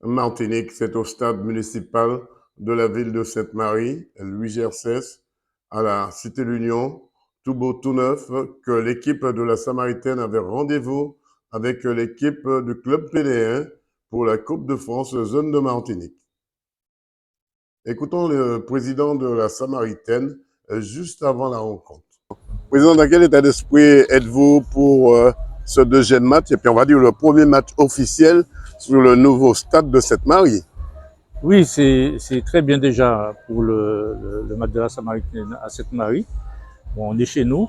Martinique, c'est au stade municipal de la ville de Sainte-Marie, Louis Gercès, à la Cité l'Union, tout beau, tout neuf, que l'équipe de la Samaritaine avait rendez-vous avec l'équipe du club péléen pour la Coupe de France Zone de Martinique. Écoutons le président de la Samaritaine juste avant la rencontre. Président, dans quel état d'esprit êtes-vous pour ce deuxième match et puis on va dire le premier match officiel sur le nouveau stade de Sainte-Marie? Oui, c'est très bien déjà pour le match de la Samaritaine à Sainte-Marie. Bon, on est chez nous,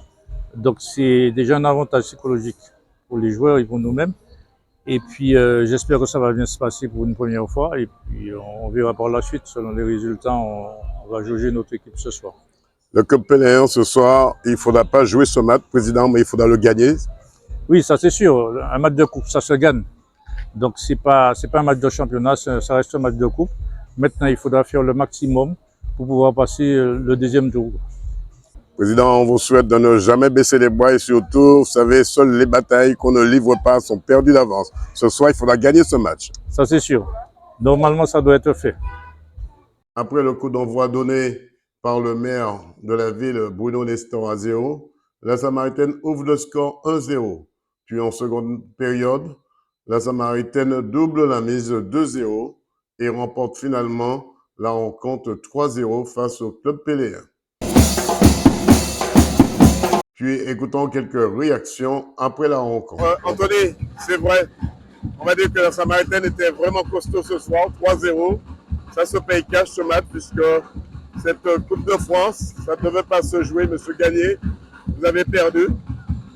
donc c'est déjà un avantage psychologique pour les joueurs et pour nous-mêmes. Et puis j'espère que ça va bien se passer pour une première fois et puis on verra par la suite, selon les résultats, on va jauger notre équipe ce soir. Le club péléen ce soir, il ne faudra pas jouer ce match, président, mais il faudra le gagner. Oui, ça c'est sûr, un match de coupe, ça se gagne. Donc c'est pas un match de championnat, ça reste un match de coupe. Maintenant, il faudra faire le maximum pour pouvoir passer le deuxième tour. Président, on vous souhaite de ne jamais baisser les bras et surtout, vous savez, seules les batailles qu'on ne livre pas sont perdues d'avance. Ce soir, il faudra gagner ce match. Ça c'est sûr. Normalement, ça doit être fait. Après le coup d'envoi donné par le maire de la ville, Bruno Nestor, à 0, la Samaritaine ouvre le score 1-0. Puis en seconde période, la Samaritaine double la mise 2-0 et remporte finalement la rencontre 3-0 face au club péléen. Puis écoutons quelques réactions après la rencontre. Anthony, c'est vrai. On va dire que la Samaritaine était vraiment costaud ce soir, 3-0. Ça se paye cash ce match puisque cette Coupe de France, ça ne devait pas se jouer, monsieur Gagné. Vous avez perdu.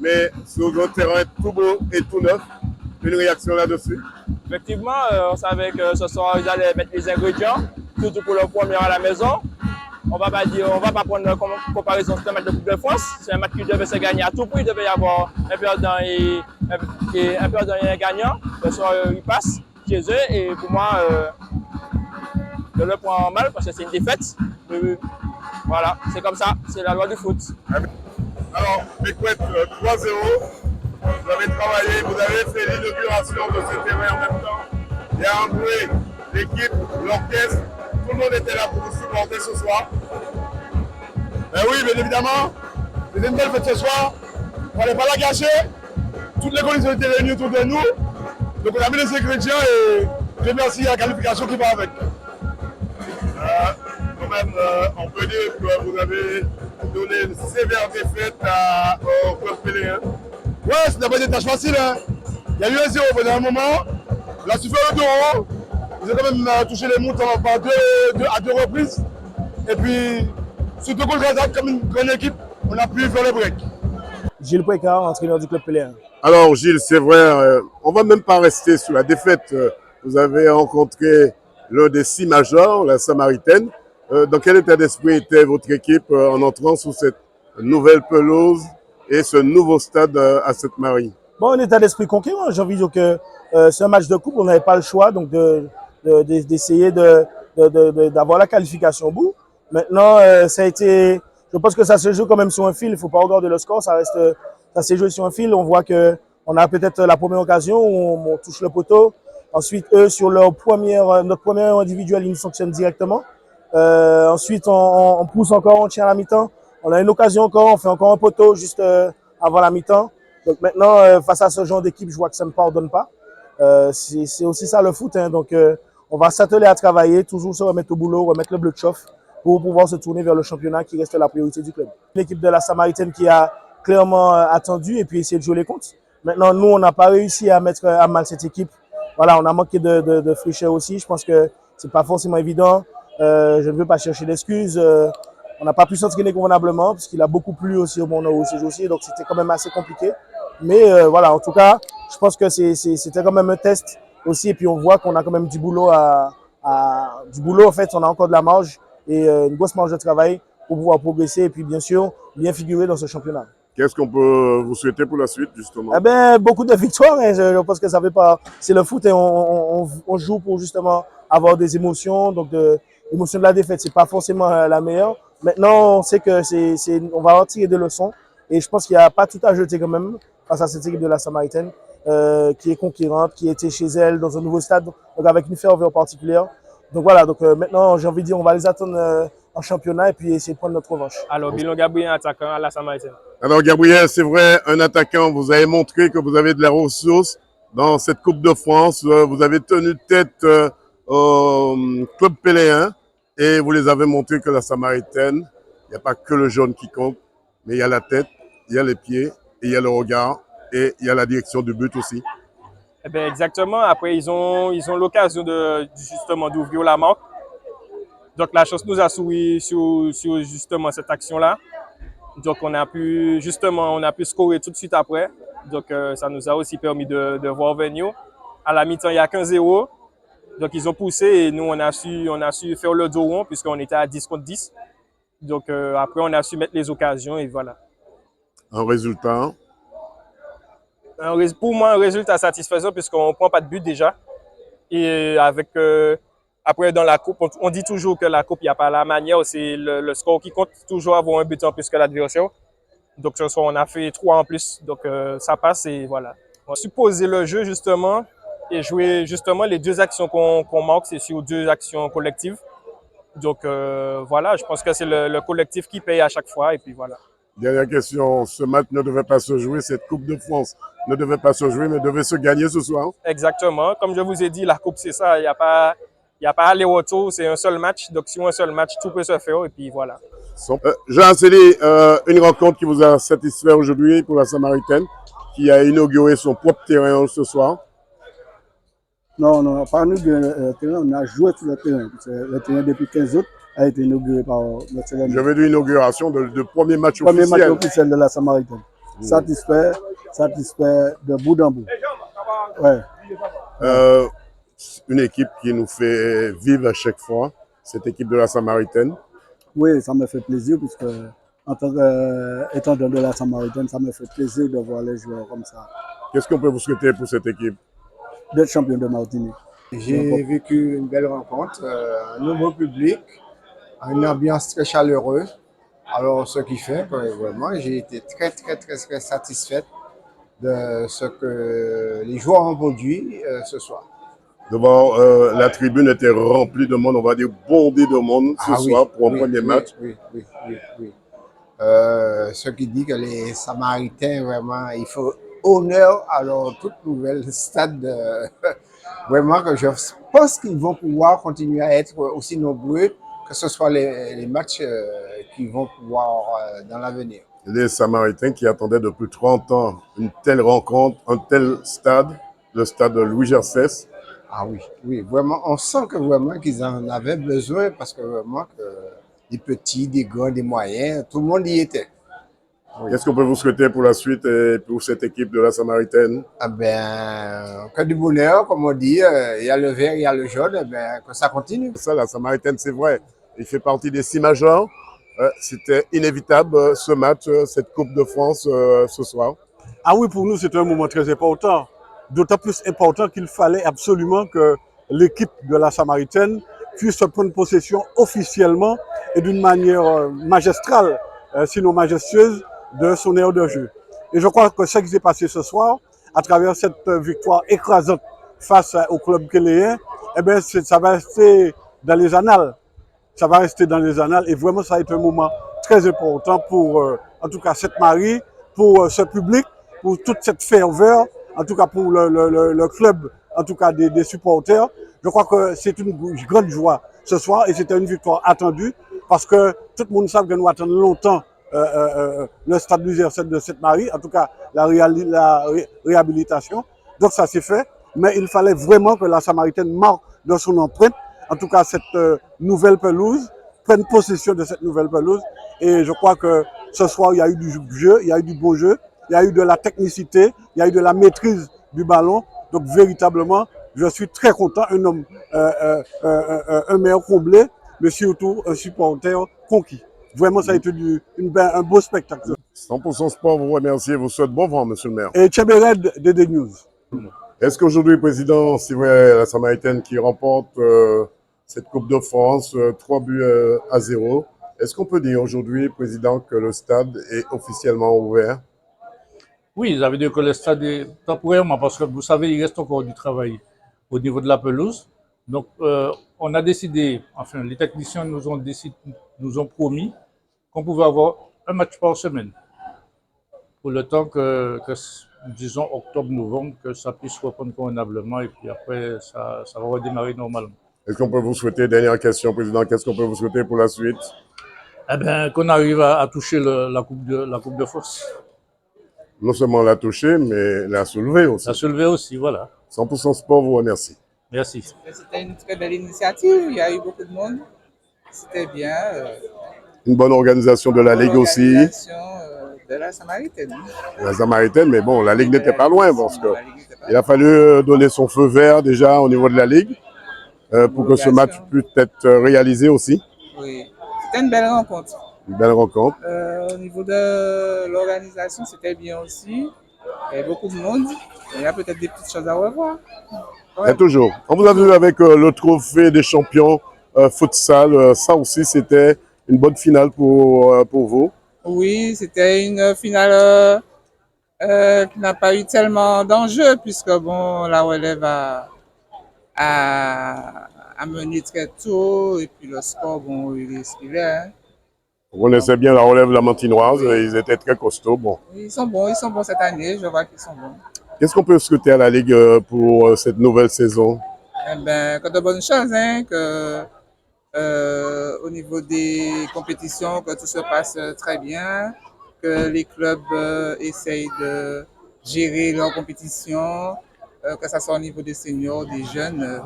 Mais sur notre terrain tout beau et tout neuf. Une réaction là-dessus? Effectivement, on savait que ce soir, ils allaient mettre les ingrédients, surtout pour le premier à la maison. On va pas prendre comme comparaison sur un match de Coupe de France. C'est un match qui devait se gagner à tout prix. Il devait y avoir un perdant et un gagnant. Le soir, il passe chez eux. Et pour moi, je le prends mal parce que c'est une défaite. Mais voilà, c'est comme ça. C'est la loi du foot. Alors, Becquet, 3-0. Vous avez travaillé, vous avez fait l'inauguration de ce terrain en même temps. Il y a André, l'équipe, l'orchestre. Tout le monde était là pour vous supporter ce soir. Ben oui, bien évidemment. C'était une belle fête ce soir. Il ne fallait pas la gâcher. Toutes les conditions étaient réunies autour de nous. Donc on a mis les ingrédients et je remercie la qualification qui va avec. Quand même, on peut dire que vous avez donné une sévère défaite au club péléen. Ouais, ce n'a pas été une tâche facile. Hein. Il y a eu un 0 pendant un moment. La su faire le 2-0. Ils ont quand même touché les moutons à deux reprises. Et puis, surtout contre l'attaque, comme une grande équipe, on a pu faire le break. Gilles Pouécard, entraîneur du club péléen. Alors Gilles, c'est vrai, on ne va même pas rester sur la défaite. Vous avez rencontré l'un des 6 majors, la Samaritaine. Dans quel état d'esprit était votre équipe en entrant sur cette nouvelle pelouse et ce nouveau stade à Sainte-Marie? Bon, un état d'esprit conquérant. J'ai envie de dire que c'est un match de coupe, on n'avait pas le choix donc d'essayer d'avoir la qualification au bout. Maintenant, ça a été, je pense que ça se joue quand même sur un fil. Il ne faut pas regarder le score, ça s'est joué sur un fil. On voit que on a peut-être la première occasion où on touche le poteau. Ensuite, eux, sur notre première individuelle, ils nous sanctionnent directement. Ensuite, on pousse encore, on tient à la mi-temps. On a une occasion encore, on fait encore un poteau juste avant la mi-temps. Donc maintenant, face à ce genre d'équipe, je vois que ça ne pardonne pas. C'est aussi ça le foot. Hein. Donc on va s'atteler à travailler, toujours se remettre au boulot, remettre le bleu de chauffe pour pouvoir se tourner vers le championnat qui reste la priorité du club. L'équipe de la Samaritaine qui a clairement attendu et puis essayé de jouer les comptes. Maintenant, nous, on n'a pas réussi à mettre à mal cette équipe. Voilà, on a manqué de fraîcheur aussi. Je pense que c'est pas forcément évident. Je ne veux pas chercher d'excuses. On n'a pas pu s'entraîner convenablement parce qu'il a beaucoup plu aussi au moment où c'est joué aussi. Donc c'était quand même assez compliqué. Mais voilà, en tout cas, je pense que c'était quand même un test aussi. Et puis on voit qu'on a quand même du boulot du boulot. En fait, on a encore de la marge et une grosse marge de travail pour pouvoir progresser et puis bien sûr bien figurer dans ce championnat. Qu'est-ce qu'on peut vous souhaiter pour la suite, justement? Eh ben, beaucoup de victoires. Hein. Je pense que ça fait pas. C'est le foot et on joue pour justement avoir des émotions. Donc, l'émotion de la défaite, c'est pas forcément la meilleure. Maintenant, on sait que on va en tirer des leçons. Et je pense qu'il n'y a pas tout à jeter quand même face à cette équipe de la Samaritaine. qui est conquérante, qui était chez elle dans un nouveau stade, donc avec une ferveur particulière. Donc voilà, donc maintenant j'ai envie de dire on va les attendre en championnat et puis essayer de prendre notre revanche. Alors, Bilon Gabriel, attaquant à la Samaritaine. Alors, Gabriel, c'est vrai, un attaquant, vous avez montré que vous avez de la ressource dans cette Coupe de France. Vous avez tenu tête au club péléen et vous les avez montré que la Samaritaine, il n'y a pas que le jaune qui compte, mais il y a la tête, il y a les pieds, et il y a le regard et il y a la direction du but aussi. Eh bien, exactement. Après, ils ont l'occasion justement d'ouvrir la marque. Donc, la chance nous a souri sur justement cette action-là. Donc, on a pu scorer tout de suite après. Donc, ça nous a aussi permis de voir venir. À la mi-temps, il n'y a qu'un 0. Donc, ils ont poussé et nous, on a su faire le dos rond puisqu'on était à 10 contre 10. Donc, après, on a su mettre les occasions et voilà. Un résultat? Pour moi, un résultat satisfaisant puisqu'on ne prend pas de but déjà. Et avec... après, dans la coupe, on dit toujours que la coupe, il n'y a pas la manière, c'est le score qui compte, toujours avoir un but en plus que l'adversaire. Donc, ce soir, on a fait 3 en plus, donc ça passe et voilà. On a supposé le jeu justement et jouer justement les 2 actions qu'on marque, c'est sur 2 actions collectives. Donc voilà, je pense que c'est le collectif qui paye à chaque fois et puis voilà. Dernière question, ce match ne devait pas se jouer, cette Coupe de France ne devait pas se jouer, mais devait se gagner ce soir. Exactement, comme je vous ai dit, la coupe c'est ça, il n'y a pas aller-retour, c'est un seul match. Donc, sur un seul match, tout peut se faire et puis voilà. Jean Célie, une rencontre qui vous a satisfait aujourd'hui pour la Samaritaine, qui a inauguré son propre terrain ce soir. Non, pas nous le terrain, on a joué sur le terrain. Le terrain depuis 15 août a été inauguré par le terrain. Je veux dire inauguration de premier match officiel. Premier match officiel de la Samaritaine. Satisfait de bout en bout. Ouais. Une équipe qui nous fait vivre à chaque fois, cette équipe de la Samaritaine. Oui, ça me fait plaisir puisque en tant qu'étant de la Samaritaine, ça me fait plaisir de voir les joueurs comme ça. Qu'est-ce qu'on peut vous souhaiter pour cette équipe? D'être champion de Martinique. J'ai vécu une belle rencontre, un nouveau public, une ambiance très chaleureuse. Alors, ce qui fait que vraiment, j'ai été très satisfaite de ce que les joueurs ont produit ce soir. Devant, la tribune était remplie de monde, on va dire bondée de monde ce soir pour un premier match. Oui. Ce qui dit que les Samaritains, vraiment, il faut honneur à leur toute nouvelle stade. Vraiment que je pense qu'ils vont pouvoir continuer à être aussi nombreux, que ce soit les matchs qu'ils vont pouvoir dans l'avenir. Les Samaritains qui attendaient depuis 30 ans une telle rencontre, un tel stade, le stade de Louis Gercès. Ah oui, vraiment, on sent que vraiment qu'ils en avaient besoin parce que vraiment que des petits, des grands, des moyens, tout le monde y était. Oui. Qu'est-ce qu'on peut vous souhaiter pour la suite et pour cette équipe de la Samaritaine? Ah ben, que du bonheur, comme on dit, il y a le vert, il y a le jaune, que ça continue. Ça, la Samaritaine, c'est vrai, il fait partie des 6 majors. C'était inévitable ce match, cette Coupe de France ce soir. Ah oui, pour nous, c'est un moment très important. D'autant plus important qu'il fallait absolument que l'équipe de la Samaritaine puisse prendre possession officiellement et d'une manière magistrale, sinon majestueuse, de son aire de jeu. Et je crois que ce qui s'est passé ce soir, à travers cette victoire écrasante face au club kéléen, eh bien, ça va rester dans les annales. Ça va rester dans les annales et vraiment, ça a été un moment très important pour, en tout cas, cette Marie, pour ce public, pour toute cette ferveur, en tout cas pour le club, en tout cas des supporters. Je crois que c'est une grande joie ce soir et c'était une victoire attendue parce que tout le monde sait que nous attendons longtemps le stade du Gercès de Sainte-Marie, en tout cas la réhabilitation. Donc ça s'est fait, mais il fallait vraiment que la Samaritaine marque dans son empreinte, en tout cas cette nouvelle pelouse, prenne possession de cette nouvelle pelouse. Et je crois que ce soir, il y a eu du jeu, il y a eu du beau jeu, il y a eu de la technicité, il y a eu de la maîtrise du ballon. Donc véritablement, je suis très content, un meilleur comblé, mais surtout un supporter conquis. Vraiment, ça a été un beau spectacle. 100% Sport vous remercie et vous souhaite bon vent, monsieur le maire. Et Tchébéred de D News. Est-ce qu'aujourd'hui, président, c'est vrai, la Samaritaine qui remporte cette Coupe de France, 3 buts à 0, est-ce qu'on peut dire aujourd'hui, président, que le stade est officiellement ouvert? Oui, ça veut dire que le stade est temporairement, parce que vous savez, il reste encore du travail au niveau de la pelouse. Donc, on a décidé, enfin, les techniciens nous ont promis qu'on pouvait avoir un match par semaine pour le temps disons, octobre-novembre, que ça puisse reprendre convenablement et puis après, ça va redémarrer normalement. Est-ce qu'on peut vous souhaiter, dernière question, Président, qu'est-ce qu'on peut vous souhaiter pour la suite? Eh bien, qu'on arrive à toucher la coupe de France. Non seulement la toucher, mais la soulever aussi. La soulever aussi, voilà. 100% Sport vous remercie. Merci. C'était une très belle initiative, il y a eu beaucoup de monde, c'était bien. Une bonne organisation de la Ligue aussi. De la Samaritaine. La Samaritaine, mais bon, la Ligue n'était pas loin parce qu'il a fallu donner son feu vert déjà au niveau de la Ligue pour que ce match puisse être réalisé aussi. Oui, c'était une belle rencontre. Une belle rencontre. Au niveau de l'organisation, c'était bien aussi. Il y avait beaucoup de monde. Il y a peut-être des petites choses à revoir. Ouais. Et toujours. On vous a vu avec le trophée des champions futsal. Ça aussi, c'était une bonne finale pour vous. Oui, c'était une finale qui n'a pas eu tellement d'enjeux puisque bon, la relève a mené très tôt et puis le score, bon, il est ce qu'il est. Hein. On connaissait bien la relève de la Mantinoise, oui. Ils étaient très costauds. Bon. Ils sont bons cette année, je vois qu'ils sont bons. Qu'est-ce qu'on peut souhaiter à la Ligue pour cette nouvelle saison? Eh bien, que de bonnes choses, hein, que au niveau des compétitions, que tout se passe très bien, que les clubs essayent de gérer leurs compétitions, que ce soit au niveau des seniors, des jeunes,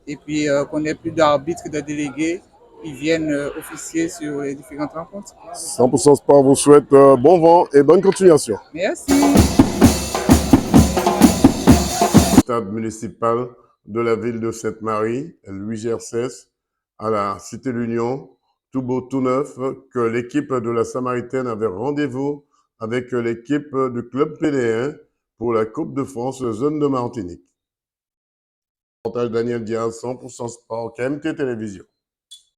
et puis qu'on n'ait plus d'arbitres et de délégués qui viennent officier sur les différentes rencontres. 100% Sport vous souhaite bon vent et bonne continuation. Merci. Stade municipal de la ville de Sainte-Marie, Louis Gercès, à la Cité l'Union, tout beau, tout neuf, que l'équipe de la Samaritaine avait rendez-vous avec l'équipe du club PD1 pour la Coupe de France zone de Martinique. Reportage Daniel Diaz, 100% Sport, KMT Télévision.